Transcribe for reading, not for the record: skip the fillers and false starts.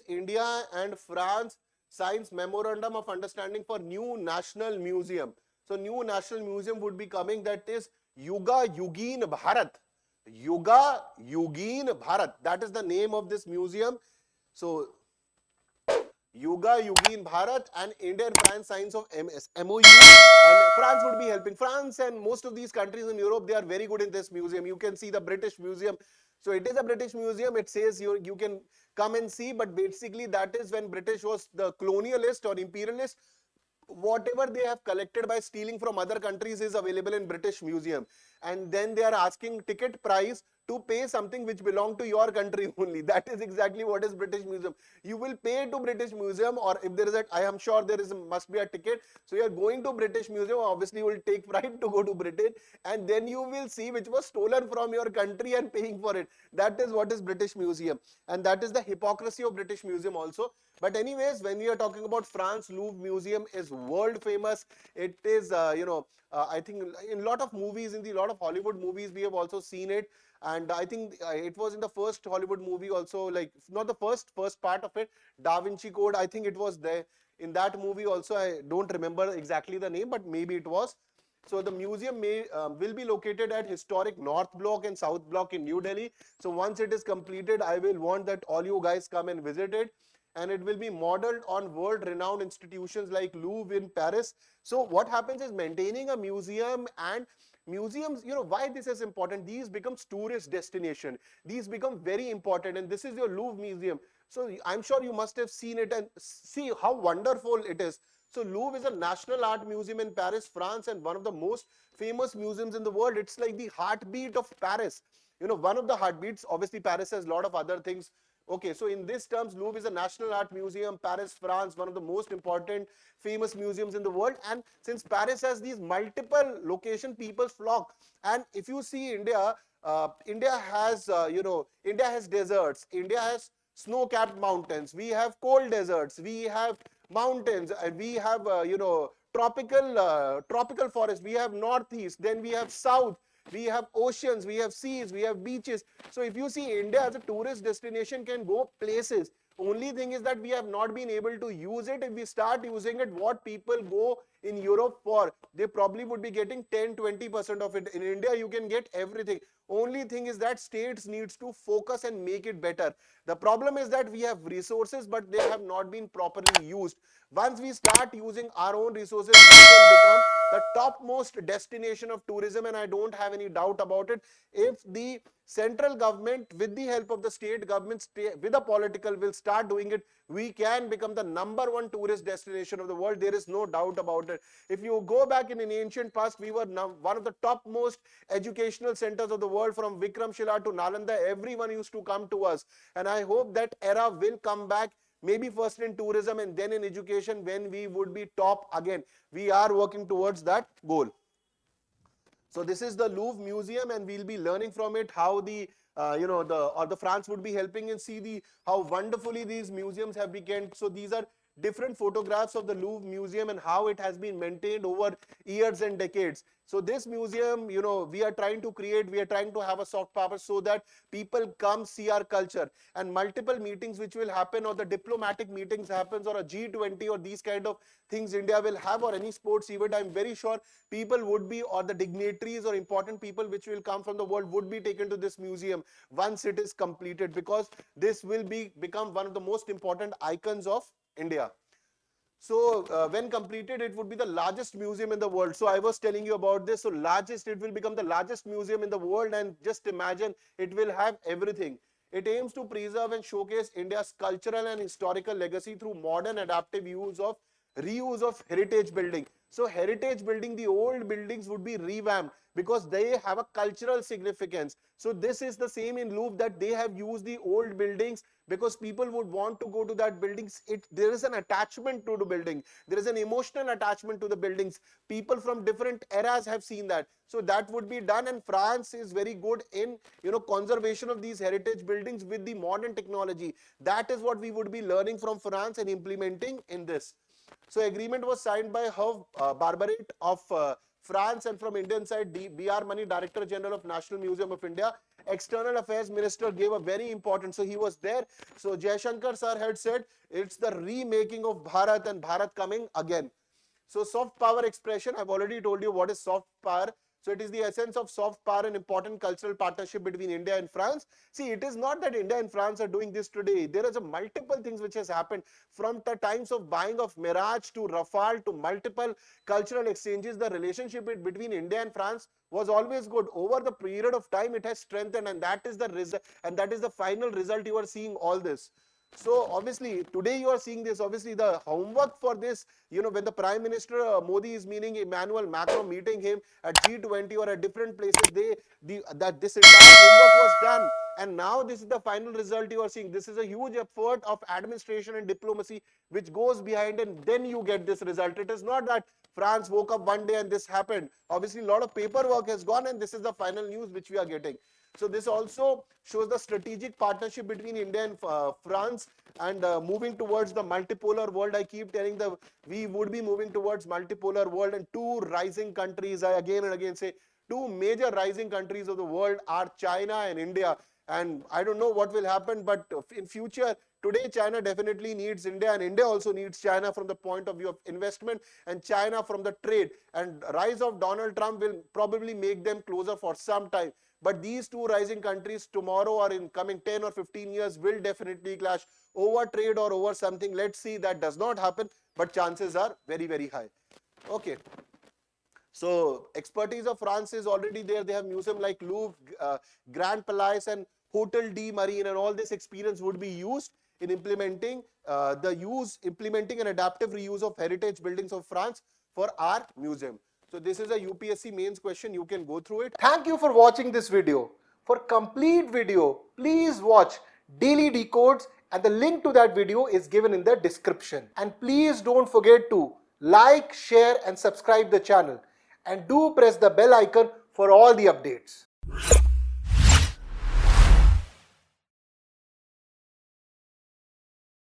India and France signs memorandum of understanding for new national museum. So new national museum would be coming, that is YUGA YUGEEN Bharat. YUGA YUGEEN Bharat. That is the name of this museum. So YUGA YUGEEN Bharat, and India and France signs of MOU, and France would be helping. France and most of these countries in Europe, they are very good in this museum. You can see the British Museum. So it is a British museum. It says you can come and see, but basically that is when British was the colonialist or imperialist. Whatever they have collected by stealing from other countries is available in British Museum, and then they are asking ticket price to pay something which belong to your country only. That is exactly what is British Museum. You will pay to British Museum, or if there is I am sure there is must be a ticket. So you are going to British Museum, obviously you will take pride to go to Britain, and then you will see which was stolen from your country and paying for it. That is what is British Museum, and that is the hypocrisy of British Museum also. But anyways, when we are talking about France, Louvre Museum is world famous. It is, I think in a lot of movies, in the lot of Hollywood movies, we have also seen it. And I think it was in the first Hollywood movie also, like not the first part of it, Da Vinci Code. I think it was there in that movie also. I don't remember exactly the name, but maybe it was. So the museum will be located at historic North Block and South Block in New Delhi. So once it is completed, I will want that all you guys come and visit it. And it will be modeled on world-renowned institutions like Louvre in Paris. So what happens is, maintaining a museum, and museums, why this is important, these becomes tourist destination. These become very important, and this is your Louvre Museum. So I'm sure you must have seen it and see how wonderful it is. So Louvre is a national art museum in Paris, France, and one of the most famous museums in the world. It's like the heartbeat of Paris. One of the heartbeats. Obviously, Paris has a lot of other things. Okay, so in these terms, Louvre is a national art museum, Paris, France, one of the most important, famous museums in the world. And since Paris has these multiple location, people flock. And if you see India, India has, India has deserts, India has snow-capped mountains, we have cold deserts, we have mountains, and we have, tropical forest, we have northeast, then we have south, we have oceans, we have seas, we have beaches. So if you see, India as a tourist destination can go places. Only thing is that we have not been able to use it. If we start using it, what people go in Europe for, they probably would be getting 10-20% of it. In India, you can get everything. Only thing is that states needs to focus and make it better. The problem is that we have resources, but they have not been properly used. Once we start using our own resources, we can become the topmost destination of tourism, and I don't have any doubt about it. If the central government, with the help of the state government, with a political will, start doing it, we can become the #1 tourist destination of the world. There is no doubt about it. If you go back in an ancient past, we were one of the topmost educational centers of the world. From Vikramshila to Nalanda, everyone used to come to us, and I hope that era will come back. Maybe first in tourism and then in education, when we would be top again. We are working towards that goal. So this is the Louvre Museum, and we'll be learning from it how the the France would be helping, and see how wonderfully these museums have become. So these are different photographs of the Louvre Museum and how it has been maintained over years and decades. So this museum, we are trying to create, we are trying to have a soft power so that people come see our culture, and multiple meetings which will happen, or the diplomatic meetings happens, or a G20 or these kind of things India will have, or any sports event. I'm very sure people would be, or the dignitaries or important people which will come from the world would be taken to this museum once it is completed, because this will become one of the most important icons of India. So when completed, it would be the largest museum in the world. So I was telling you about this. So it will become the largest museum in the world, and just imagine, it will have everything. It aims to preserve and showcase India's cultural and historical legacy through modern adaptive reuse of heritage building. So heritage building, the old buildings would be revamped because they have a cultural significance. So this is the same in Louvre, that they have used the old buildings because people would want to go to that buildings. There is an attachment to the building. There is an emotional attachment to the buildings. People from different eras have seen that. So that would be done, and France is very good in conservation of these heritage buildings with the modern technology. That is what we would be learning from France and implementing in this. So agreement was signed by Barbaret of France, and from Indian side, B.R. Mani, Director General of National Museum of India. External Affairs Minister gave a very important, so he was there. So Jaishankar sir had said it's the remaking of Bharat and Bharat coming again. So soft power expression, I've already told you what is soft power. So it is the essence of soft power and important cultural partnership between India and France. See, it is not that India and France are doing this today. There is a multiple things which has happened from the times of buying of Mirage to Rafale to multiple cultural exchanges. The relationship between India and France was always good. Over the period of time, it has strengthened, and that is the result, and that is the final result. You are seeing all this. So obviously today you are seeing this. Obviously the homework for this, when the Prime Minister Modi is meeting Emmanuel Macron, meeting him at G20 or at different places, that this entire homework was done, and now this is the final result you are seeing. This is a huge effort of administration and diplomacy which goes behind, and then you get this result. It is not that France woke up one day and this happened. Obviously a lot of paperwork has gone, and this is the final news which we are getting. So this also shows the strategic partnership between India and France, and moving towards the multipolar world. I keep telling we would be moving towards multipolar world, and two rising countries, I again and again say, two major rising countries of the world are China and India. And I don't know what will happen, but in future, today China definitely needs India, and India also needs China from the point of view of investment, and China from the trade. And rise of Donald Trump will probably make them closer for some time. But these two rising countries tomorrow or in coming 10 or 15 years will definitely clash over trade or over something. Let's see, that does not happen, but chances are very, very high. Okay. So expertise of France is already there. They have museum like Louvre, Grand Palais and Hotel de Marine, and all this experience would be used in implementing implementing an adaptive reuse of heritage buildings of France for our museum. So this is a UPSC mains question. You can go through it. Thank you for watching this video. For complete video, please watch Daily Decodes, and the link to that video is given in the description. And please don't forget to like, share and subscribe the channel. And do press the bell icon for all the updates.